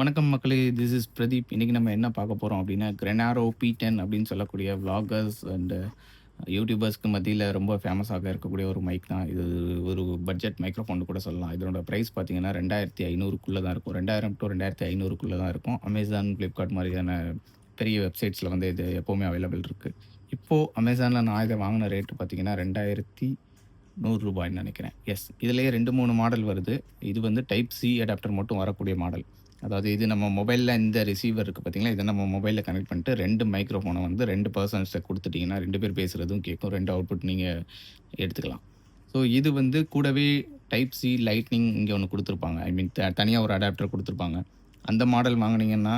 வணக்கம் மக்களே! This is Pradeep. இன்னைக்கு நம்ம என்ன பார்க்க போறோம் அப்டின்னா, Grenaro P10 அப்படின்னு சொல்லக்கூடிய விளாகர்ஸ் அண்ட் யூடியூபர்ஸ்க்கு மத்தியில ரொம்ப ஃபேமஸாக இருக்கக்கூடிய ஒரு மைக் தான். இது ஒரு பட்ஜெட் மைக்ரோஃபோன்னு கூட சொல்லலாம். இதனோட பிரைஸ் பார்த்தீங்கன்னா, 2500க்குள்ள தான் இருக்கும். 2000 டூ 2500க்குள்ள தான் இருக்கும். Amazon, Flipkart மாரியான பெரிய வெப்சைட்ஸ்ல வந்து இது எப்பவுமே அவைலபிள் இருக்கு. இப்போ Amazonல நான் இத வாங்குன ரேட் பார்த்தீங்கன்னா, ரூ. 2100 நெனைக்கிறேன். எஸ். இதிலேயே 2, 3 மாடல் வருது. இது வந்து டைப் சி அடாப்டர் மட்டும் வரக்கூடிய மாடல். அதாவது இது நம்ம மொபைல்ல இந்த ரிசீவர் இருக்கு பார்த்தீங்களா, இத நம்ம மொபைல்ல கனெக்ட் பண்ணிட்டு 2 மைக்ரோஃபோன வந்து 2 பெர்சன்ஸ்ட்ட குடுத்துட்டீங்கன்னா, 2 பேர் பேசுறதும் கேட்கும். 2 அவுட்புட் நீங்க எடுத்துக்கலாம். ஸோ இது வந்து கூடவே டைப் சி லைட்னிங் இங்க ஒண்ணு குடுத்துருப்பாங்க. ஐ மீன் தனியா ஒரு அடாப்டர் குடுத்துருப்பாங்க. அந்த மாடல் வாங்குனீங்கன்னா,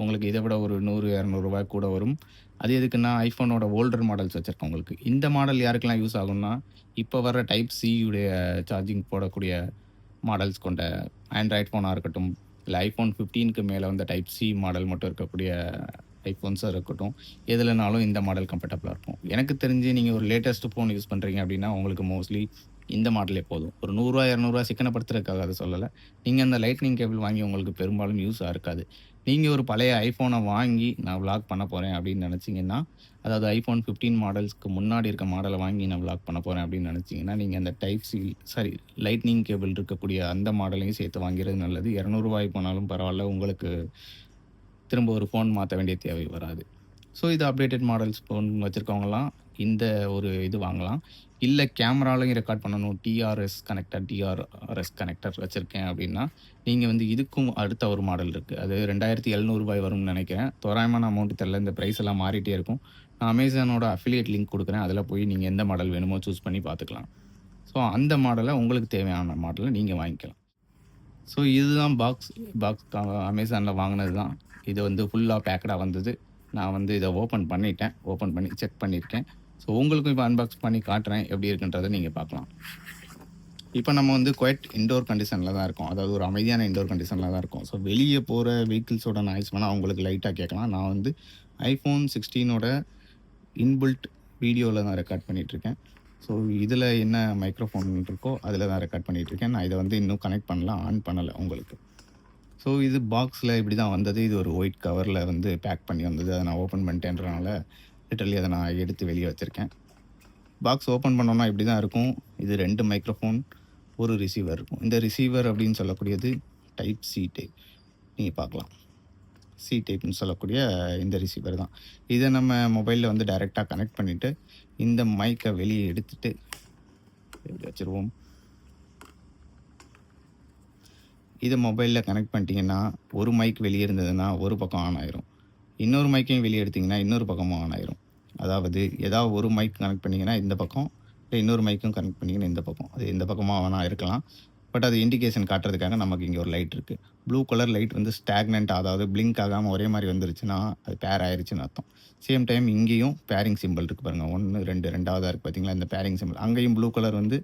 உங்களுக்கு இத விட ஒரு ரூ. 100, ரூ. 200 கூட வரும். அது எதுக்குன்னா, ஐஃபோனோட ஓல்டர் மாடல்ஸ் வச்சிருக்கவங்களுக்கு. இந்த மாடல் யாருக்கெல்லாம் யூஸ் ஆகும்னா, இப்ப வர டைப் சி உடைய சார்ஜிங் போடக்கூடிய மாடல்ஸ் கொண்ட ஆண்ட்ராய்ட் ஃபோனா இருக்கட்டும், இல்ல ஐஃபோன் 15க்கு மேல வந்த டைப் சி மாடல் மட்டும் இருக்கக்கூடிய ஐஃபோன்ஸா இருக்கட்டும், எதுலனாலும் இந்த மாடல் கம்ஃபர்டபுளா இருக்கும். எனக்கு தெரிஞ்சு நீங்க ஒரு லேட்டஸ்ட் ஃபோன் யூஸ் பண்றீங்க அப்டின்னா, உங்களுக்கு மோஸ்ட்லி இந்த மாடலே போதும். ஒரு ரூ. 100, ரூ. 200 சிக்கனப்படுத்துறதுக்காக அத சொல்லல. நீங்க அந்த லைட்னிங் கேபிள் வாங்கி உங்களுக்கு பெரும்பாலும் யூஸா இருக்காது. நீங்க ஒரு பழைய ஐஃபோன வாங்கி நான் விளாக் பண்ண போறேன் அப்டின்னு நெனச்சீங்கன்னா, அதாவது ஐஃபோன் 15 மாடல்ஸ்க்கு முன்னாடி இருக்க மாடல வாங்கி நான் விளாக் பண்ண போறேன் அப்டின்னு நெனச்சீங்கன்னா, நீங்க அந்த டைப் சி லைட்னிங் கேபிள் இருக்கக்கூடிய அந்த மாடலையும் சேர்த்து வாங்கிறது நல்லது. ரூ. 200 போனாலும் பரவால்ல. உங்களுக்கு திரும்ப ஒரு ஃபோன் மாத்த வேண்டிய தேவை வராது. ஸோ இது அப்டேட்டட் மாடல்ஸ் ஃபோன் வச்சிருக்கவங்கலாம் இந்த ஒரு இது வாங்கலாம். இல்ல கேமராலயும் ரெக்கார்ட் பண்ணணும். டிஆர்எஸ் கனெக்டர் வச்சிருக்கேன் அப்டின்னா, நீங்க வந்து இதுக்கும் அடுத்த ஒரு மாடல் இருக்கு. அது ரூ. 2700 வரும்னு நெனைக்கிறேன். தோராயமான அமௌண்ட் தெர்ல. இந்த பிரைஸ் எல்லாம் மாறிட்டே இருக்கும். நான் Amazonோட அஃபிலியேட் லிங்க் குடுக்குறேன். அதில போய் நீங்க எந்த மாடல் வேணுமோ சூஸ் பண்ணி பார்த்துக்கலாம். ஸோ அந்த மாடல உங்களுக்கு தேவையான மாடல நீங்க வாங்கிக்கலாம். ஸோ இதுதான் பாக்ஸ் Amazonல வாங்குனது தான். இது வந்து ஃபுல்லா பேக்டா வந்தது. நான் வந்து இத ஓப்பன் பண்ணிட்டேன். ஓப்பன் பண்ணி செக் பண்ணியிருக்கேன். ஸோ உங்களுக்கும் இப்ப அன்பாக்ஸ் பண்ணி காட்டுறேன். எப்படி இருக்குன்றத நீங்க பார்க்கலாம். இப்ப நம்ம வந்து குவைட் இன்டோர் கண்டிஷன்ல தான் இருக்கோம். அதாவது ஒரு அமைதியான இன்டோர் கண்டிஷன்ல தான் இருக்கோம். ஸோ வெளிய போற வெஹிக்கிள்ஸோட நாய்ஸ் வேணா உங்களுக்கு லைட்டா கேட்கலாம். நான் வந்து iPhone 16ஓட இன்பில்ட் வீடியோல தான் ரெக்கார்ட் பண்ணிட்டுருக்கேன். ஸோ இதில என்ன மைக்ரோஃபோன் இருக்கோ, அதில தான் ரெக்கார்ட் பண்ணிட்டுருக்கேன். நான் இத வந்து இன்னும் கனெக்ட் பண்ணல. ஆன் பண்ணல உங்களுக்கு. ஸோ இது பாக்ஸ்ல இப்படி தான் வந்தது. இது ஒரு ஒயிட் கவர்ல வந்து பேக் பண்ணி வந்தது. அத நான் ஓப்பன் பண்ணிட்டேன்றனால, லிட்டரலி அத நான் எடுத்து வெளிய வச்சிருக்கேன். பாக்ஸ் ஓப்பன் பண்ணோம்னா இப்படி தான் இருக்கும். இது 2 மைக்ரோஃபோன், 1 ரிசீவர் இருக்கும். இந்த ரிசீவர் அப்படின்னு சொல்லக்கூடியது டைப் சி டைப். நீங்க பார்க்கலாம். சி டைப்ன்னு சொல்லக்கூடிய இந்த ரிசீவர் தான். இத நம்ம மொபைல்ல வந்து டைரக்ட்டா கனெக்ட் பண்ணிட்டு, இந்த மைக்க வெளிய எடுத்துட்டு இப்படி வச்சுருவோம். இத மொபைல்ல கனெக்ட் பண்ணிட்டீங்கன்னா, ஒரு மைக் வெளிய இருந்ததுன்னா, ஒரு பக்கம் ஆன் ஆயிரும். இன்னொரு மைக்கையும் வெளிய எடுத்தீங்கன்னா, இன்னொரு பக்கமும் ஆன் ஆயிரும். அதாவது ஏதாவது ஒரு மைக் கனெக்ட் பண்ணீங்கன்னா இந்த பக்கம், இல்ல இன்னொரு மைக்கும் கனெக்ட் பண்ணீங்கன்னா இந்த பக்கம். அது எந்த பக்கமா வேணா இருக்கலாம். பட் அது இண்டிகேஷன் காட்டுறதுக்காக நமக்கு இங்க ஒரு லைட் இருக்கு. ப்ளூ கலர் லைட் வந்து ஸ்டாக்னன்ட் அதாவது பிளிங்க் ஆகாம ஒரே மாரி வந்துருச்சுன்னா, அது பேர் ஆயிருச்சுன்னு அர்த்தம். சேம் டைம் இங்கேயும் பேரிங் சிம்பல் இருக்கு பாருங்க. 1, 2 2வதா இருக்கு பார்த்தீங்களா? இந்த பேரிங் சிம்பல். அங்கேயும் ப்ளூ கலர் வந்து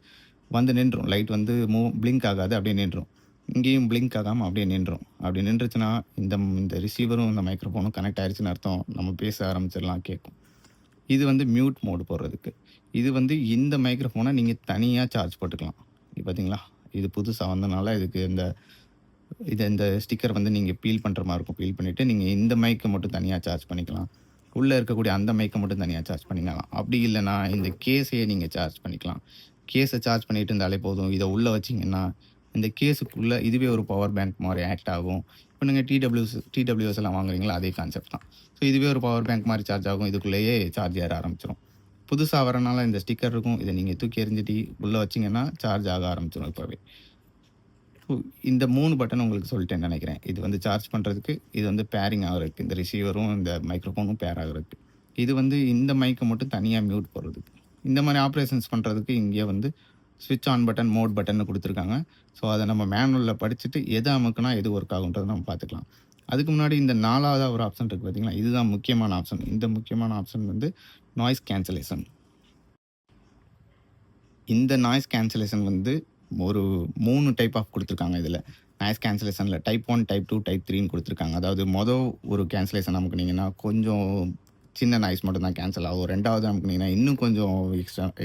நின்றும். லைட் வந்து பிளிங்க் ஆகாது. அப்படியே நின்றும். இங்கேயும் பிளிங்க் ஆகாம அப்படியே நின்றும். அப்படி நின்றுச்சுன்னா, இந்த இந்த ரிசீவரும், இந்த மைக்ரோஃபோனும் கனெக்ட் ஆயிருச்சுன்னு அர்த்தம். நம்ம பேச ஆரம்பிச்சிடலாம் கேட்கும். இது வந்து மியூட் மோட் போடுறதுக்கு. இது வந்து இந்த மைக்ரோஃபோன நீங்க தனியா சார்ஜ் போட்டுக்கலாம். பார்த்தீங்களா? இது புதுசா வந்தனால இதுக்கு இந்த ஸ்டிக்கர் வந்து நீங்க பீல் பண்ற மாரி இருக்கும். பீல் பண்ணிட்டு நீங்க இந்த மைக்க மட்டும் தனியா சார்ஜ் பண்ணிக்கலாம். உள்ள இருக்கக்கூடிய அந்த மைக்க மட்டும் தனியா சார்ஜ் பண்ணிக்கலாம். அப்படி இல்லன்னா, இந்த கேஸையே நீங்க சார்ஜ் பண்ணிக்கலாம். கேஸ சார்ஜ் பண்ணிட்டு இருந்தாலே போதும். இத உள்ள வச்சீங்கன்னா, இந்த கேஸுக்குள்ள இதுவே ஒரு பவர் பேங்க் மாரி ஆக்ட் ஆகும். இப்ப நீங்க டிடபிள்யூஎஸ் எல்லாம் வாங்குறீங்களா? அதே கான்செப்ட் தான். ஸோ இதுவே ஒரு பவர் பேங்க் மாரி சார்ஜ் ஆகும். இதுக்குள்ளேயே சார்ஜ் ஏற ஆரம்பிச்சுரும். புதுசா வரனால இந்த ஸ்டிக்கர் இருக்கும். இத நீங்க தூக்கி எறிஞ்சிட்டு உள்ள வச்சீங்கன்னா, சார்ஜ் ஆக ஆரம்பிச்சுரும் இப்பவே. ஸோ இந்த 3 பட்டன் உங்களுக்கு சொல்லிட்டேன்னு நெனைக்கிறேன். இது வந்து சார்ஜ் பண்றதுக்கு, இது வந்து பேரிங் ஆகுறதுக்கு. இந்த ரிசீவரும், இந்த மைக்ரோஃபோனும் பேர் ஆகுறதுக்கு. இது வந்து இந்த மைக்க மட்டும் தனியா மியூட் போடுறதுக்கு. இந்த மாரி ஆப்பரேஷன்ஸ் பண்றதுக்கு இங்கே வந்து ஸ்விட்ச் ஆன் பட்டன், மோட் பட்டன்னு குடுத்துருக்காங்க. ஸோ அத நம்ம மேனுவல்ல படிச்சுட்டு எத அமுக்குனா எது ஒர்க் ஆகுன்றத நம்ம பார்த்துக்கலாம். அதுக்கு முன்னாடி இந்த 4வதா ஒரு ஆப்ஷன் இருக்கு பார்த்தீங்களா? இதுதான் முக்கியமான ஆப்ஷன். இந்த முக்கியமான ஆப்ஷன் வந்து நாய்ஸ் கேன்சலேஷன். இந்த நாய்ஸ் கேன்சலேஷன் வந்து ஒரு 3 டைப் ஆஃப் குடுத்துருக்காங்க இதுல. நாய்ஸ் கேன்சலேஷன்ல டைப் 1, டைப் 2, டைப் 3ன்னு குடுத்துருக்காங்க. அதாவது ஒரு கேன்சலேஷன் அமுக்குனீங்கன்னா, கொஞ்சம் சின்ன நாய்ஸ் மட்டும் தான் கேன்சல் ஆகும். 2வது அமுக்குனீங்கன்னா, இன்னும் கொஞ்சம்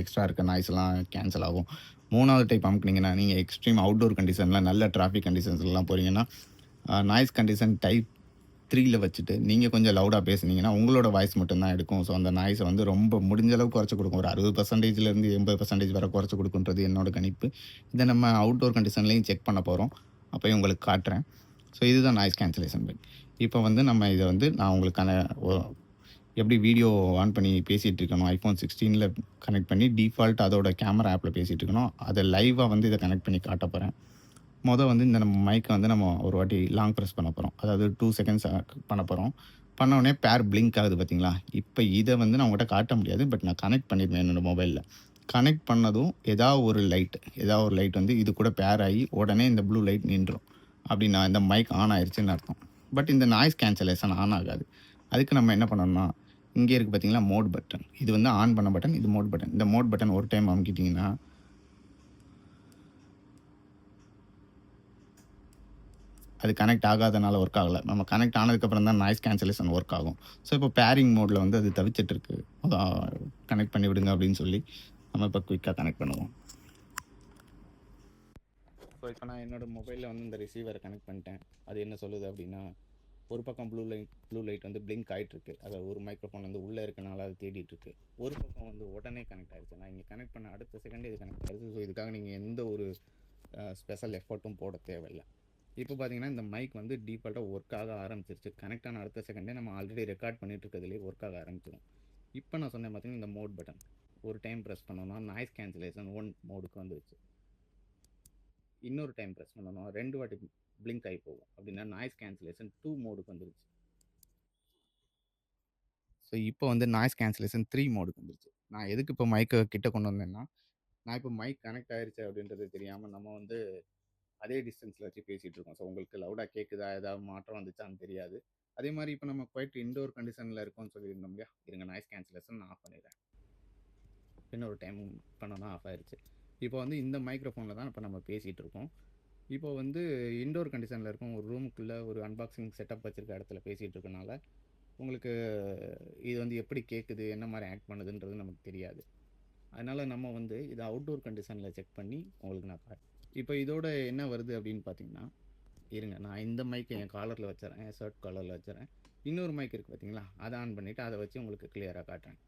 எக்ஸ்ட்ரா இருக்க நாய்ஸ்லாம் கேன்சல் ஆகும். 3வது டைப் அமுக்குனீங்கன்னா, நீங்க எக்ஸ்ட்ரீம் அவுட்டோர் கண்டிஷன்ல நல்ல டிராஃபிக் கண்டிஷன்ஸ்லலாம் போறீங்கன்னா, நாய்ஸ் கண்டிஷன் டைப் 3ல வச்சுட்டு, நீங்க கொஞ்சம் லவுடா பேசுனீங்கன்னா, உங்களோட வாய்ஸ் மட்டும் தான் எடுக்கும். ஸோ, அந்த நாய்ஸ வந்து ரொம்ப முடிஞ்ச அளவுக்கு குறைச்சு குடுக்கும். ஒரு 60%லேருந்து 80% வரை குறைச்சு குடுக்குன்றது என்னோட கணிப்பு. இத நம்ம அவுட்டோர் கண்டிஷன்லயும் செக் பண்ண போறோம். அப்பயும் உங்களுக்கு காட்டுறேன். ஸோ, இதுதான் நாய்ஸ் கேன்சலேஷன் மைக். இப்போ வந்து நம்ம இத வந்து நான் உங்களுக்கான ஒ எப்படி வீடியோ ஆன் பண்ணி பேசிட்டு இருக்கணும், iPhone 16ல கனெக்ட் பண்ணி டிஃபால்ட் அதோட கேமரா ஆப்ல பேசிட்டு இருக்கணும். அத லைவா வந்து இத கனெக்ட் பண்ணி காட்டப் போறேன். வந்து இந்த நம்ம மைக்க வந்து நம்ம ஒரு வாட்டி லாங் பிரஸ் பண்ண போறோம். அதாவது 2 செகண்ட்ஸ் பண்ண போறோம். பண்ண உடனே பேர் பிளிங்க் ஆகுது பார்த்தீங்களா? இப்ப இத வந்து நான் உங்கட்ட காட்ட முடியாது. பட் நான் கனெக்ட் பண்ணிருவேன் என்னோட மொபைல்ல. கனெக்ட் பண்ணதும் ஏதாவது ஒரு லைட் வந்து இது கூட பேர் ஆகி உடனே இந்த ப்ளூ லைட் நின்றும். அப்படின்னா இந்த மைக் ஆன் ஆயிருச்சுன்னு அர்த்தம். பட் இந்த நாய்ஸ் கேன்சலேஷன் ஆன் ஆகாது. அதுக்கு நம்ம என்ன பண்ணணும்னா, இங்கே இருக்கு பார்த்தீங்களா மோட் பட்டன். இது வந்து ஆன் பண்ண பட்டன். இது மோட் பட்டன். இந்த மோட் பட்டன் ஒரு டைம் அமுக்கிட்டீங்கன்னா அது கனெக்ட் ஆகாதனால ஒர்க் ஆகல. நம்ம கனெக்ட் ஆனதுக்கப்புறம் தான் நாய்ஸ் கேன்சலேஷன் ஒர்க் ஆகும். ஸோ, இப்போ பேரிங் மோட்ல வந்து அது தவிச்சிட்டு இருக்கு. அதான் கனெக்ட் பண்ணி விடுங்க அப்படின்னு சொல்லி, நம்ம இப்போ குயிக்கா கனெக்ட் பண்ணுவோம். ஸோ, இப்போ நான் என்னோட மொபைல்ல வந்து இந்த ரிசீவரை கனெக்ட் பண்ணிட்டேன். அது என்ன சொல்லுது அப்படின்னா, ஒரு பக்கம் ப்ளூ லைட் வந்து பிளிங்க் ஆயிட்டு இருக்கு. அதாவது ஒரு மைக்ரோஃபோன் வந்து உள்ள இருக்கனால அது தேடிட்டு இருக்கு. ஒரு பக்கம் வந்து உடனே கனெக்ட் ஆயிருச்சு. நான் இங்க கனெக்ட் பண்ண அடுத்த செகண்டே இது கனெக்ட் ஆயிருச்சு. ஸோ, இதுக்காக நீங்க எந்த ஒரு ஸ்பெஷல் எஃபர்ட்டும் போட தேவையில்ல. இப்போ பார்த்தீங்கன்னா, இந்த மைக் வந்து டிஃபால்ட்டா ஒர்க் ஆக ஆரம்பிச்சிருச்சு. கனெக்ட் ஆன அடுத்த செகண்டே நம்ம ஆல்ரெடி ரெக்கார்ட் பண்ணிட்டு இருக்கிறதுலேயே ஒர்க் ஆக ஆரம்பிச்சிடும். இப்போ நான் சொன்னேன் பார்த்தீங்கன்னா, இந்த மோட் பட்டன் ஒரு டைம் ப்ரெஸ் பண்ணோம்னா நாய்ஸ் கேன்சலேஷன் 1 மோடுக்கு வந்துருச்சு. இன்னொரு டைம் ப்ரெஸ் பண்ணோம்னா 2 வாட்டி பிளிங்க் ஆகி போகும். அப்படின்னா நாய்ஸ் கேன்சலேஷன் 2 மோடுக்கு வந்துருச்சு. ஸோ, இப்போ வந்து நாய்ஸ் கேன்சலேஷன் 3 மோடுக்கு வந்துருச்சு. நான் எதுக்கு இப்போ மைக்க கிட்ட கொண்டு வந்தேன்னா, நான் இப்போ மைக் கனெக்ட் ஆயிருச்சு அப்படின்றது தெரியாம நம்ம வந்து அதே டிஸ்டன்ஸில் வச்சு பேசிகிட்டு இருக்கோம். ஸோ, உங்களுக்கு லவுடாக கேட்குதா, ஏதாவது மாற்றம் வந்துச்சான்னு தெரியாது. அதே மாதிரி இப்போ நம்ம குவைட் இன்டோர் கண்டிஷனில் இருக்கோம்னு சொல்லியிருந்தோம் இல்லையா? இருங்க நாய்ஸ் கேன்சலேஷன் நான் ஆஃப் பண்ணிடுறேன். இன்னொரு டைம் பண்ணோன்னா ஆஃப் ஆயிடுச்சு. இப்போ வந்து இந்த மைக்ரோஃபோனில் தான் இப்போ நம்ம பேசிகிட்டு இருக்கோம். இப்போ வந்து இன்டோர் கண்டிஷனில் இருக்கும் ஒரு ரூமுக்குள்ளே ஒரு அன்பாக்சிங் செட்டப் வச்சுருக்க இடத்துல பேசிகிட்டு இருக்கனால உங்களுக்கு இது வந்து எப்படி கேட்குது, என்ன மாதிரி ஆக்ட் பண்ணுதுன்றது நமக்கு தெரியாது. அதனால் நம்ம வந்து இதை அவுட்டோர் கண்டிஷனில் செக் பண்ணி உங்களுக்கு நான் காட்டுறேன். இப்போ இதோட என்ன வருது அப்படின்னு பார்த்தீங்கன்னா, இருங்க நான் இந்த மைக்கை என் காலரில் வச்சுறேன், என் ஷர்ட் காலரில் வச்சுறேன். இன்னொரு மைக் இருக்குது பார்த்தீங்களா, அதை ஆன் பண்ணிவிட்டு அதை வச்சு உங்களுக்கு கிளியராக காட்டுறேன்.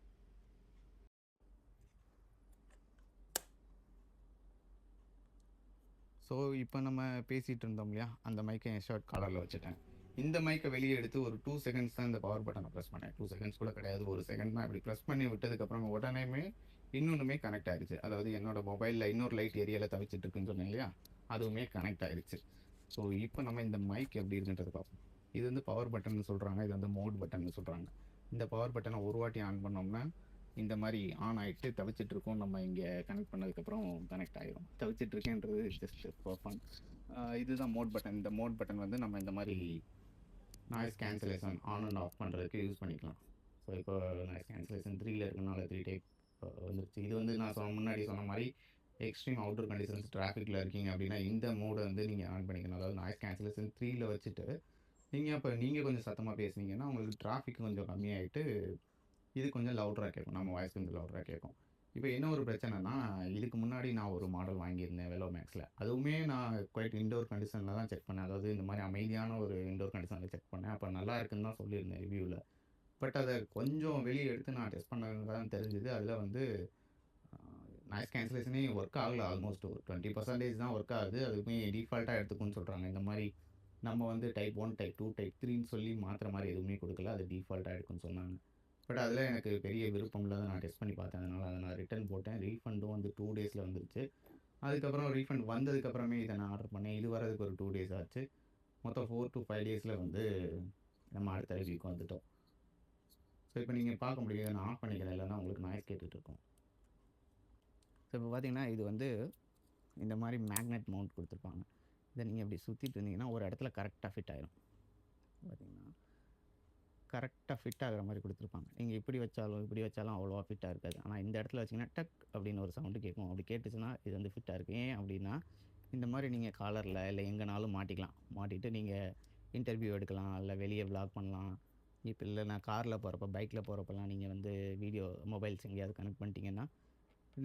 ஸோ, இப்போ நம்ம பேசிகிட்டு இருந்தோம் இல்லையா, அந்த மைக்கை என் ஷர்ட் காலரில் வச்சுட்டேன். இந்த மைக்கை வெளியே எடுத்து ஒரு 2 செகண்ட்ஸ் தான் இந்த பவர் பட்டனை ப்ரெஸ் பண்ணேன். 2 செகண்ட்ஸ் கூட கிடையாது, 1 செகண்ட் தான். இப்படி ப்ரெஸ் பண்ணி விட்டதுக்கப்புறம் உடனேமே இன்னொன்றுமே கனெக்ட் ஆகிடுச்சு. அதாவது என்னோட மொபைலில் இன்னொரு லைட் ஏரியாவில் தவிச்சிட்டு இருக்குன்னு சொன்னேன் இல்லையா, அதுவுமே கனெக்ட் ஆகிடுச்சு. ஸோ, இப்போ நம்ம இந்த மைக் எப்படி இருக்குன்றது பார்ப்போம். இது வந்து பவர் பட்டன் சொல்கிறாங்க, இது வந்து மோட் பட்டன் சொல்கிறாங்க. இந்த பவர் பட்டனை ஒரு வாட்டி ஆன் பண்ணோம்னா இந்த மாதிரி ஆன் ஆகிட்டு தவிச்சிட்டு இருக்கோம். நம்ம இங்கே கனெக்ட் பண்ணதுக்கப்புறம் கனெக்ட் ஆகிடும். தவிச்சிட்டு இருக்கேன்றது ஜஸ்ட் ஃபார் ஃபன். இதுதான் மோட் பட்டன். இந்த மோட் பட்டன் வந்து நம்ம இந்த மாதிரி noise cancellation on and half பண்ணுறதுக்கு யூஸ் பண்ணிக்கலாம். ஸோ, இப்போ நாய்ஸ் கேன்சலேஷன் 3ல இருக்கனால 3 டைப் வந்துருச்சு. இது வந்து நான் முன்னாடி சொன்ன மாதிரி எக்ஸ்ட்ரீம் அவுட்டர் கண்டிஷன்ஸ் டிராஃபிக்கில் இருக்கீங்க அப்படின்னா இந்த மோடை வந்து நீங்கள் ஆன் பண்ணிக்கணும். அதாவது நாய்ஸ் கேன்சலேஷன் 3ல வச்சுட்டு நீங்கள் கொஞ்சம் சத்தமாக பேசுனீங்கன்னா உங்களுக்கு டிராஃபிக் கொஞ்சம் கம்மியாயிட்டு இது கொஞ்சம் லவுடராக கேட்கும். நம்ம வாய்ஸ் கொஞ்சம் லவுடராக கேட்கும். இப்போ என்ன ஒரு பிரச்சனைனா, இதுக்கு முன்னாடி நான் ஒரு மாடல் வாங்கியிருந்தேன் வெலோ மேக்ஸில். அதுவுமே நான் குவைட் இன்டோர் கண்டிஷனில் தான் செக் பண்ணேன். அதாவது இந்த மாதிரி அமைதியான ஒரு இன்டோர் கண்டிஷனில் செக் பண்ணேன். அப்போ நல்லா இருக்குன்னு தான் சொல்லியிருந்தேன் ரிவ்யூவில். பட் அதை கொஞ்சம் வெளியே எடுத்து நான் டெஸ்ட் பண்ணது தான் தெரிஞ்சுது. அதில் வந்து நாய்ஸ் கேன்சலேஷனே ஒர்க் ஆகலை. ஆல்மோஸ்ட் ஒரு 20% தான் ஒர்க் ஆகுது. அதுவுமே டிஃபால்ட்டாக எடுத்துக்குன்னு சொல்கிறாங்க. இந்த மாதிரி நம்ம வந்து டைப் 1, டைப் 2, டைப் 3ன்னு சொல்லி மாற்றுற மாதிரி எதுவுமே கொடுக்கல. அது டிஃபால்ட்டாக எடுக்குன்னு சொன்னாங்க. பட் அதில் எனக்கு பெரிய விருப்பம் இல்லை. நான் டெஸ்ட் பண்ணி பார்த்தேன். அதனால் அதை நான் ரிட்டர்ன் போட்டேன். ரீஃபண்டும் வந்து 2 டேஸில் வந்துருச்சு. அதுக்கப்புறம் ரீஃபண்ட் வந்ததுக்கப்புறமே இதை நான் ஆர்டர் பண்ணேன். இது வரதுக்கு ஒரு 2 டேஸ் ஆச்சு. மொத்தம் 4 to 5 டேஸில் வந்து நம்ம அடுத்த ரிவ்யூக்கு வந்துட்டோம். ஸோ, இப்போ நீங்கள் பார்க்க முடியும். நான் ஆஃப் பண்ணிக்கிறேன், இல்லைன்னா உங்களுக்கு நாய்ஸ் கேட்டுட்ருக்கோம். ஸோ, இப்போ பார்த்தீங்கன்னா இது வந்து இந்த மாதிரி மேக்னெட் மவுண்ட் கொடுத்துருப்பாங்க. இதை நீங்கள் இப்படி சுற்றிட்டு இருந்தீங்கன்னா ஒரு இடத்துல கரெக்டாக ஃபிட் ஆகிடும். பார்த்தீங்கன்னா கரெக்டாக ஃபிட் ஆகிற மாதிரி கொடுத்துருப்பாங்க. நீங்கள் இப்படி வச்சாலும் அவ்வளோவா ஃபிட்டாக இருக்காது. ஆனால் இந்த இடத்துல வச்சிங்கன்னா டக் அப்படின்னு ஒரு சவுண்டு கேட்கும். அப்படி கேட்டுச்சுன்னா இது வந்து ஃபிட்டாக இருக்குது. ஏன் அப்படின்னா இந்த மாதிரி நீங்கள் காலரில் இல்லை எங்கேனாலும் மாட்டிக்கலாம். மாட்டிட்டு நீங்கள் இன்டர்வியூ எடுக்கலாம், இல்லை வெளியே விளாக் பண்ணலாம். இப்போ இல்லைனா காரில் போகிறப்ப பைக்கில் போகிறப்பெல்லாம் நீங்கள் வந்து வீடியோ மொபைல்ஸ் எங்கேயாவது கனெக்ட் பண்ணிட்டீங்கன்னா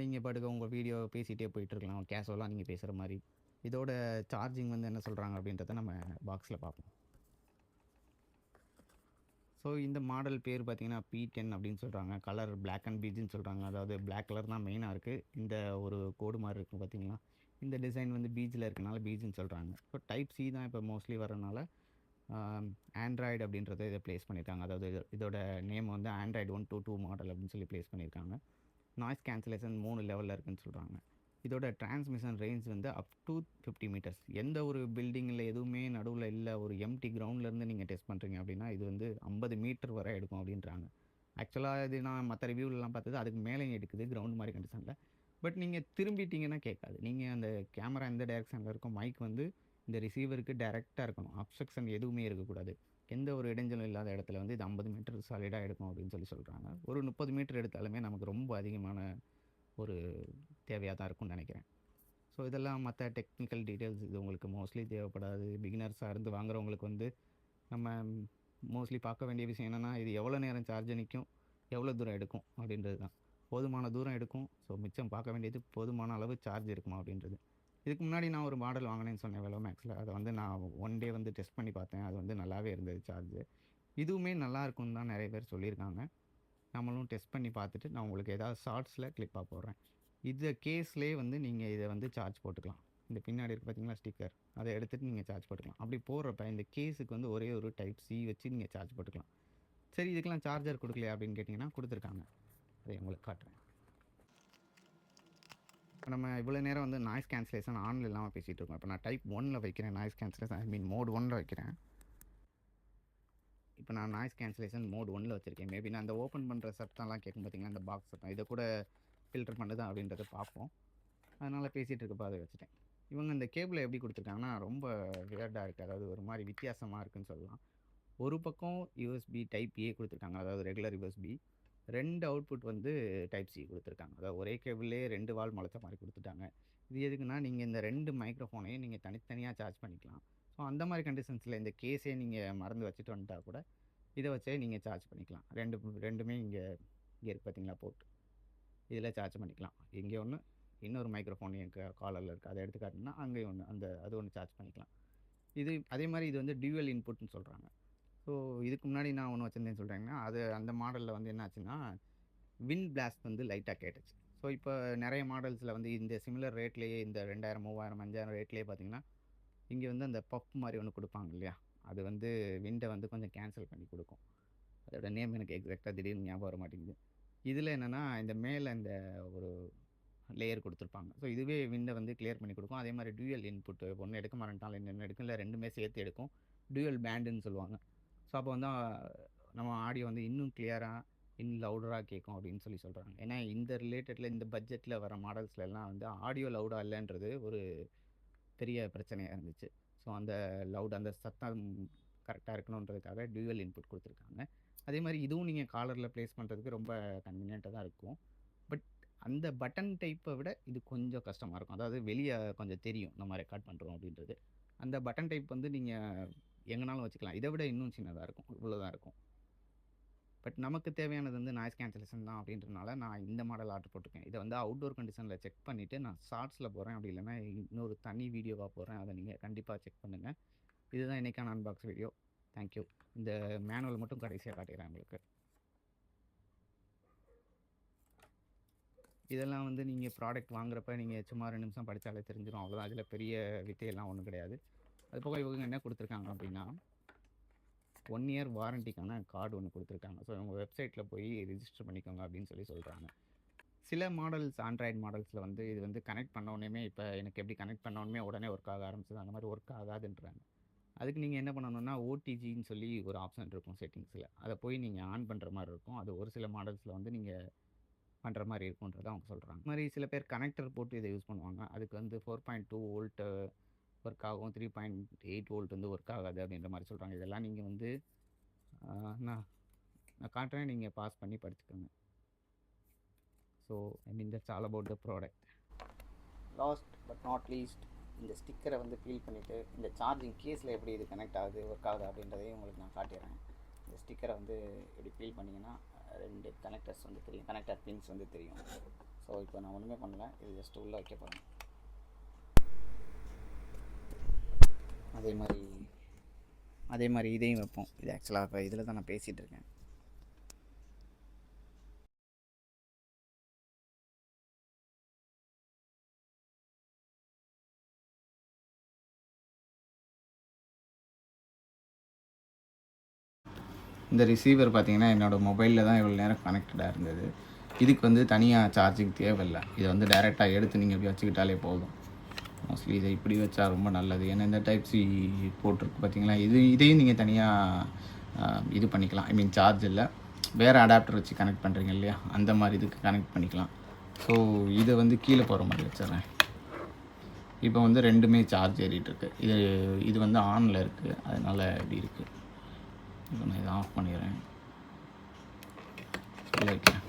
நீங்கள் பாட்டுக்கு உங்கள் வீடியோ பேசிகிட்டே போயிட்டுருக்கலாம். கேஷுவலாக நீங்கள் பேசுகிற மாதிரி. இதோட சார்ஜிங் வந்து என்ன சொல்கிறாங்க அப்படின்றத நம்ம பாக்ஸில் பார்ப்போம். ஸோ இந்த மாடல் பேர் பார்த்தீங்கன்னா P10 அப்படின்னு சொல்கிறாங்க. கலர் பிளாக் அண்ட் பீஜ்னு சொல்கிறாங்க. அதாவது பிளாக் கலர் தான் மெயினாக இருக்குது. இந்த ஒரு கோடு மாதிரி இருக்குது பார்த்தீங்களா, இந்த டிசைன் வந்து பீஜில் இருக்கனால பீஜ்னு சொல்கிறாங்க. ஸோ டைப் சி தான் இப்போ மோஸ்ட்லி வரனால ஆண்ட்ராய்டு அப்படின்றத இதை ப்ளேஸ் பண்ணியிருக்காங்க. அதாவது இதோட நேம் வந்து ஆண்ட்ராய்டு 122 மாடல் அப்படின்னு சொல்லி ப்ளேஸ் பண்ணியிருக்காங்க. நாய்ஸ் கேன்சலேஷன் 3 லெவலில் இருக்குதுன்னு சொல்கிறாங்க. இதோட டிரான்ஸ்மிஷன் ரேஞ்ச் வந்து அப் டு 50 மீட்டர்ஸ். எந்த ஒரு பில்டிங்கில் எதுவுமே நடுவில் இல்லை, ஒரு எம்டி கிரவுண்ட்லேருந்து நீங்கள் டெஸ்ட் பண்ணுறீங்க அப்படின்னா இது வந்து 50 மீட்டர் வரை எடுக்கும் அப்படின்றாங்க. ஆக்சுவலாக இது நான் மற்ற ரிவ்யூலலாம் பார்த்தது அதுக்கு மேலேயும் எடுக்குது கிரவுண்ட் மாதிரி கண்டிஷனில். பட் நீங்கள் திரும்பிட்டீங்கன்னா கேட்காது. நீங்கள் அந்த கேமரா எந்த டைரெக்ஷனில் இருக்கும், மைக் வந்து இந்த ரிசீவருக்கு டைரெக்டாக இருக்கணும். அப்ஸ்ட்ரக்ஷன் எதுவுமே இருக்கக்கூடாது. எந்த ஒரு இடைஞ்சலும் இல்லாத இடத்துல வந்து இது 50 மீட்டர் சாலிடாக எடுக்கும் அப்படின்னு சொல்கிறாங்க. ஒரு 30 மீட்டர் எடுத்தாலுமே நமக்கு ரொம்ப அதிகமான ஒரு தேவையாக தான் இருக்கும்னு நினைக்கிறேன். ஸோ இதெல்லாம் மற்ற டெக்னிக்கல் டீட்டெயில்ஸ் இது உங்களுக்கு மோஸ்ட்லி தேவைப்படாது. பிகினர்ஸாக இருந்து வாங்குறவங்களுக்கு வந்து நம்ம மோஸ்ட்லி பார்க்க வேண்டிய விஷயம் என்னென்னா, இது எவ்வளோ நேரம் சார்ஜ் நிற்கும், எவ்வளோ தூரம் எடுக்கும் அப்படின்றது தான். போதுமான தூரம் எடுக்கும். ஸோ மிச்சம் பார்க்க வேண்டியது போதுமான அளவு சார்ஜ் இருக்குமா அப்படின்றது. இதுக்கு முன்னாடி நான் ஒரு மாடல் வாங்கினேன்னு சொன்னேன் வெலோ மேக்ஸில். அதை வந்து நான் 1 டே வந்து டெஸ்ட் பண்ணி பார்த்தேன். அது வந்து நல்லாவே இருந்தது சார்ஜு. இதுவுமே நல்லா இருக்கும்னு தான் நிறைய பேர் சொல்லியிருக்காங்க. நம்மளும் டெஸ்ட் பண்ணி பார்த்துட்டு நான் உங்களுக்கு ஏதாவது ஷார்ட்ஸில் கிளிப்பாக போடுறேன். இந்த கேஸ்லேயே வந்து நீங்கள் இதை வந்து சார்ஜ் போட்டுக்கலாம். இந்த பின்னாடி இருக்குது பார்த்தீங்களா ஸ்டிக்கர், அதை எடுத்துகிட்டு நீங்கள் சார்ஜ் போட்டுக்கலாம். அப்படி போடுறப்ப இந்த கேஸுக்கு வந்து ஒரே ஒரு டைப் சி வச்சு நீங்கள் சார்ஜ் போட்டுக்கலாம். சரி, இதுக்கெல்லாம் சார்ஜர் கொடுக்கலையா அப்படின்னு கேட்டிங்கன்னா கொடுத்துருக்காங்க. அதை உங்களுக்கு காட்டுறேன். இப்போ நம்ம இவ்வளோ நேரம் வந்து நாய்ஸ் கேன்சலேஷன் ஆனில் இல்லாமல் பேசிகிட்டு இருக்கோம். இப்போ நான் டைப் 1ல் வைக்கிறேன். நாய்ஸ் கேன்சலேஷன் மோட் 1ல் வைக்கிறேன். இப்போ நான் நாய்ஸ் கேன்சலேஷன் மோட் 1ல் வச்சுருக்கேன். மேபி நான் அந்த ஓப்பன் பண்ணுற சத்தம்லாம் கேட்கும் பார்த்தீங்கன்னா, அந்த பாக்ஸ் சத்தம் இதை கூட ஃபில்டர் பண்ணுதா அப்படின்றத பார்ப்போம். அதனால் பேசிகிட்டு இருக்கப்போ அதை வச்சுட்டேன். இவங்க இந்த கேபிளை எப்படி கொடுத்துருக்காங்கன்னா ரொம்ப வியர்டாக இருக்குது. அதாவது ஒரு மாதிரி வித்தியாசமாக இருக்குதுன்னு சொல்லலாம். ஒரு பக்கம் யூஎஸ்பி டைப் ஏ கொடுத்துருக்காங்க, அதாவது ரெகுலர் யூஎஸ்பி. 2 அவுட்புட் வந்து டைப் சி கொடுத்துருக்காங்க. அதாவது ஒரே கேபிள்லே 2 வால் முளைச்ச மாதிரி கொடுத்துட்டாங்க. இது எதுக்குன்னா, நீங்கள் இந்த 2 மைக்ரோஃபோனையும் நீங்கள் தனித்தனியாக சார்ஜ் பண்ணிக்கலாம். ஸோ அந்த மாதிரி கண்டிஷன்ஸில் இந்த கேஸே நீங்கள் மறந்து வச்சுட்டு வந்துட்டா கூட இதை வச்சே நீங்கள் சார்ஜ் பண்ணிக்கலாம். ரெண்டுமே இங்கே இருக்குது பார்த்தீங்களா போர்ட், இதில் சார்ஜ் பண்ணிக்கலாம். இங்கே ஒன்று, இன்னொரு மைக்ரோஃபோன் என் காலரில் இருக்குது, அதை எடுத்து காட்டினா அங்கேயும் ஒன்று, அது ஒன்று சார்ஜ் பண்ணிக்கலாம். இது அதே மாதிரி இது வந்து டியூவல் இன்புட்னு சொல்கிறாங்க. ஸோ இதுக்கு முன்னாடி நான் ஒன்று வச்சுருந்தேன்னு சொல்கிறேங்கன்னா, அது அந்த மாடலில் வந்து என்ன ஆச்சுன்னா, விண்ட் பிளாஸ்ட் வந்து லைட்டாக கேட்டுச்சு. ஸோ இப்போ நிறைய மாடல்ஸில் வந்து இந்த சிமிலர் ரேட்லேயே இந்த 2000, 3000, 5000 ரேட்லேயே பார்த்தீங்கன்னா, இங்கே வந்து அந்த பஃப் மாதிரி ஒன்று கொடுப்பாங்க இல்லையா, அது வந்து விண்டை வந்து கொஞ்சம் கேன்சல் பண்ணி கொடுக்கும். அதோட நேம் எனக்கு எக்ஸாக்டாக திடீர்னு ஞாபகம் வர மாட்டேங்குது. இதில் என்னென்னா, இந்த மேலே இந்த ஒரு லேயர் கொடுத்துருப்பாங்க. ஸோ இதுவே விண்டை வந்து கிளியர் பண்ணி கொடுக்கும். அதே மாதிரி டியூயல் இன்புட், ஒன்று எடுக்க மாட்டேன்ட்டால் இன்னொன்று எடுக்கும், இல்லை ரெண்டுமே சேர்த்து எடுக்கும். டியூயல் பேண்டுன்னு சொல்லுவாங்க. ஸோ அப்போ வந்து நம்ம ஆடியோ வந்து இன்னும் கிளியராக, இன்னும் லவுடராக கேட்கும் அப்படின்னு சொல்கிறாங்க. ஏன்னா இந்த ரிலேட்டடில் இந்த பட்ஜெட்டில் வர மாடல்ஸ்லாம் வந்து ஆடியோ லவுடாக இல்லைன்றது ஒரு பெரிய பிரச்சனையாக இருந்துச்சு. ஸோ அந்த லவுட், அந்த சத்தம் கரெக்டாக இருக்கணுன்றதுக்காக டியூவல் இன்புட் கொடுத்துருக்காங்க. அதே மாதிரி இதுவும் நீங்கள் காலரில் ப்ளேஸ் பண்ணுறதுக்கு ரொம்ப கன்வீனியண்ட்டாக தான் இருக்கும். பட் அந்த பட்டன் டைப்பை விட இது கொஞ்சம் கஷ்டமாக இருக்கும். அதாவது வெளியே கொஞ்சம் தெரியும் நம்ம ரெக்கார்ட் பண்ணுறோம் அப்படின்றது. அந்த பட்டன் டைப் வந்து நீங்கள் எங்கேனாலும் வச்சுக்கலாம். இதை விட இன்னும் சின்னதாக இருக்கும், இவ்வளோ தான் இருக்கும். பட் நமக்கு தேவையானது வந்து நாய்ஸ் கேன்சலேஷன் தான் அப்படின்றனால நான் இந்த மாடல் ஆர்டர் போட்டிருக்கேன். இதை வந்து அவுட்டோர் கண்டிஷனில் செக் பண்ணிவிட்டு நான் ஷார்ட்ஸில் போகிறேன், அப்படி இல்லைன்னா இன்னொரு தனி வீடியோவாக போகிறேன். அதை நீங்கள் கண்டிப்பாக செக் பண்ணுங்கள். இதுதான் இன்றைக்கான அன்பாக்ஸ் வீடியோ. தேங்க்யூ. இந்த மேனுவல் மட்டும் கடைசியாக காட்டிடுறேன் உங்களுக்கு. இதெல்லாம் வந்து நீங்கள் ப்ராடக்ட் வாங்குறப்ப நீங்கள் சும்மா 2 நிமிஷம் படித்தாலே தெரிஞ்சிடும், அவ்வளோதான். அதில் பெரிய வித்தையெல்லாம் ஒன்றும் கிடையாது. அது போக இவங்க என்ன கொடுத்துருக்காங்க அப்படின்னா, 1 இயர் வாரண்டிக்கான கார்டு ஒன்று கொடுத்துருக்காங்க. ஸோ உங்கள் வெப்சைட்டில் போய் ரிஜிஸ்டர் பண்ணிக்கோங்க அப்படின்னு சொல்கிறாங்க. சில மாடல்ஸ், ஆண்ட்ராய்டு மாடல்ஸில் வந்து இது வந்து கனெக்ட் பண்ணோன்னே, இப்போ எனக்கு எப்படி கனெக்ட் பண்ணோன்னே உடனே ஒர்க் ஆக ஆரம்பிச்சது, அந்த மாதிரி ஒர்க் ஆகாதுன்றாங்க. அதுக்கு நீங்கள் என்ன பண்ணணும்னா, ஓடிஜின்னு சொல்லி ஒரு ஆப்ஷன் இருக்கும் செட்டிங்ஸில், அதை போய் நீங்கள் ஆன் பண்ணுற மாதிரி இருக்கும். அது ஒரு சில மாடல்ஸில் வந்து நீங்கள் பண்ணுற மாதிரி இருக்குன்றதை அவங்க சொல்கிறாங்க. இது மாதிரி சில பேர் கனெக்டர் போட்டு இதை யூஸ் பண்ணுவாங்க. அதுக்கு வந்து 4.2 வோல்ட்டு ஒர்க் ஆகும், 3.8 வோல்ட் வந்து ஒர்க் ஆகாது அப்படின்ற மாதிரி சொல்கிறாங்க. இதெல்லாம் நீங்கள் வந்து நான் காட்டுறேன், நீங்கள் பாஸ் பண்ணி படிச்சுக்கோங்க. So that's all about the product. Last but not least, இந்த ஸ்டிக்கரை வந்து பீல் பண்ணிவிட்டு இந்த சார்ஜிங் கேஸில் எப்படி இது கனெக்ட் ஆகுது, ஒர்க் ஆகுது அப்படின்றதையும் உங்களுக்கு நான் காட்டிடுறேன். இந்த ஸ்டிக்கரை வந்து எப்படி பீல் பண்ணிங்கன்னா 2 கனெக்டர்ஸ் வந்து தெரியும், கனெக்டர் பின்ஸ் வந்து தெரியும். ஸோ இப்போ நான் ஒன்றுமே பண்ணல, இது ஜஸ்ட் உள்ளே வைக்க போகிறேன். அதே மாதிரி இதையும் வைப்போம். இது ஆக்சுவலாக இப்போ இதில் தான் நான் பேசிகிட்டு இருக்கேன். இந்த ரிசீவர் பார்த்தீங்கன்னா என்னோடய மொபைலில் தான் இவ்வளோ நேரம் கனெக்டடாக இருந்தது. இதுக்கு வந்து தனியாக சார்ஜிங் தேவையில்லை. இதை வந்து டைரெக்டாக எடுத்து நீங்கள் இப்படி வச்சுக்கிட்டாலே போதும். மோஸ்ட்லி இதை இப்படி வச்சா ரொம்ப நல்லது. ஏன்னா இந்த டைப் சி போட்டிருக்கு பார்த்தீங்களா, இதையும் நீங்கள் தனியாக இது பண்ணிக்கலாம். ஐ மீன் சார்ஜ் இல்லை, வேறு அடாப்டர் வச்சு கனெக்ட் பண்ணுறீங்க இல்லையா, அந்த மாதிரி இதுக்கு கனெக்ட் பண்ணிக்கலாம். ஸோ இதை வந்து கீழே போகிற மாதிரி வச்சிட்றேன். இப்போ வந்து ரெண்டுமே சார்ஜ் ஏறிட்டுருக்கு. இது வந்து ஆனில் இருக்குது, அதனால் இப்படி இருக்குது. இப்போ நான் இதை ஆஃப் பண்ணிடுறேன். வைக்கிறேன்.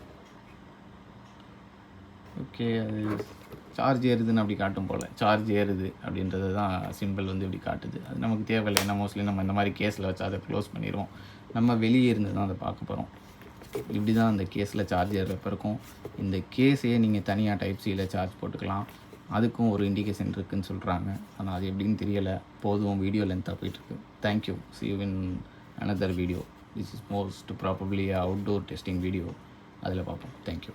ஓகே, அது சார்ஜ் ஏறுதுன்னு அப்படி காட்டும் போல். சார்ஜ் ஏறுது அப்படின்றது தான் சிம்பிள் வந்து இப்படி காட்டுது. அது நமக்கு தேவையில்லை. ஏன்னா மோஸ்ட்லி நம்ம இந்த மாதிரி கேஸில் வச்சு அதை க்ளோஸ் பண்ணிடுவோம். நம்ம வெளியே இருந்து தான் அதை பார்க்க போகிறோம். இப்படி தான் அந்த கேஸில் சார்ஜ் ஏறுறப்ப இருக்கும். இந்த கேஸையே நீங்கள் தனியாக டைப் சியில் சார்ஜ் போட்டுக்கலாம். அதுக்கும் ஒரு இண்டிகேஷன் இருக்குதுன்னு சொல்கிறாங்க. ஆனால் அது எப்படின்னு தெரியலை. போதும், வீடியோ லென்த்தாக போயிட்டுருக்கு. Thank you. See you in another video. This is most probably a outdoor testing video. அதில் பார்ப்போம். தேங்க்யூ.